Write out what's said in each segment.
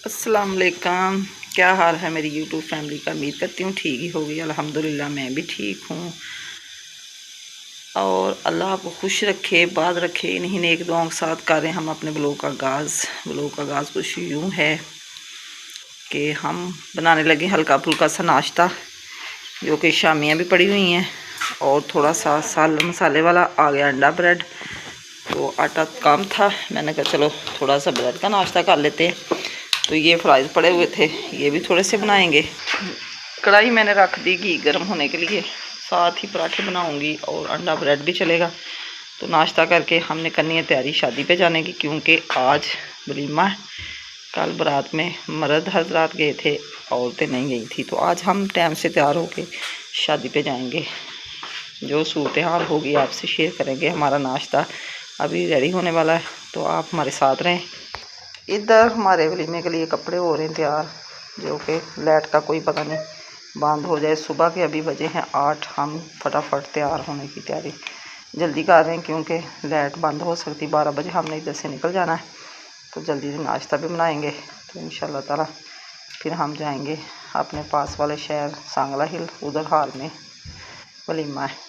अस्सलाम वालेकुम। क्या हाल है मेरी यूट्यूब फैमिली का। उम्मीद करती हूँ ठीक ही होगी। अल्हम्दुलिल्लाह मैं भी ठीक हूँ और अल्लाह आपको खुश रखे, बात रखे। इन्हीं नेक दुआओं के साथ करें हम अपने ब्लॉग का आगाज़ कुछ यूँ है कि हम बनाने लगे हल्का फुल्का सा नाश्ता, जो कि शामियाँ भी पड़ी हुई हैं और थोड़ा सा साल मसाले वाला आ गया अंडा ब्रेड। तो आटा कम था, मैंने कहा चलो थोड़ा सा ब्रेड का नाश्ता कर लेते हैं। तो ये फ्राइज़ पड़े हुए थे, ये भी थोड़े से बनाएंगे। कढ़ाई मैंने रख दी घी गर्म होने के लिए, साथ ही पराठे बनाऊंगी और अंडा ब्रेड भी चलेगा। तो नाश्ता करके हमने करनी है तैयारी शादी पे जाने की, क्योंकि आज वलीमा है। कल बारात में मर्द हजरात गए थे, औरतें नहीं गई थी। तो आज हम टाइम से तैयार होके शादी पे जाएंगे। जो सूरत हाल होगी आपसे शेयर करेंगे। हमारा नाश्ता अभी रेडी होने वाला है, तो आप हमारे साथ रहें। इधर हमारे वलीमे के लिए कपड़े हो रहे हैं तैयार, जो कि लाइट का कोई पता नहीं, बंद हो जाए। सुबह के अभी बजे हैं 8। हम फटाफट तैयार होने की तैयारी जल्दी कर रहे हैं, क्योंकि लाइट बंद हो सकती। 12 बजे हमने इधर से निकल जाना है, तो जल्दी से नाश्ता भी बनाएंगे। तो इंशाल्लाह ताला फिर हम जाएंगे अपने पास वाले शहर सांगला हिल, उधर हाल में वलीमा है।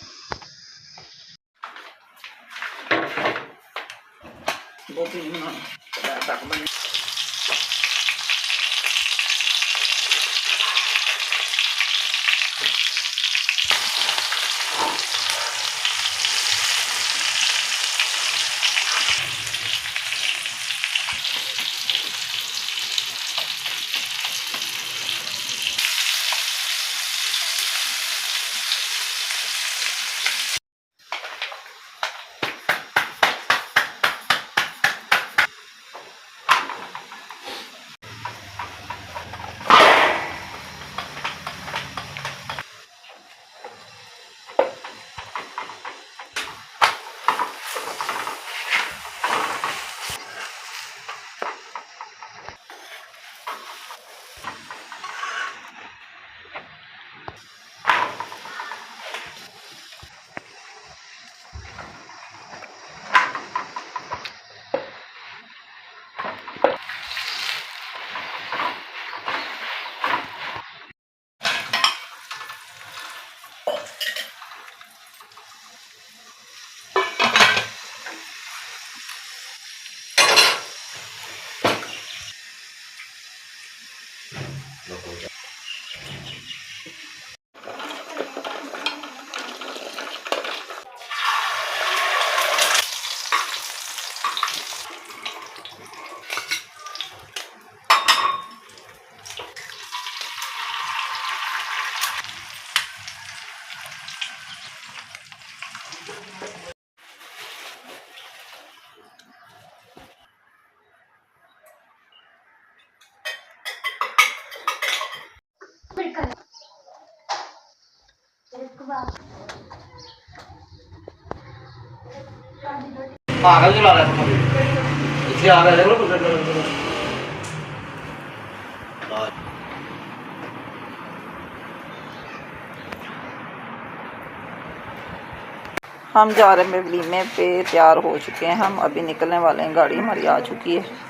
हम जा रहे हैं वलीमे पे, तैयार हो चुके हैं। हम अभी निकलने वाले हैं, गाड़ी हमारी आ चुकी है।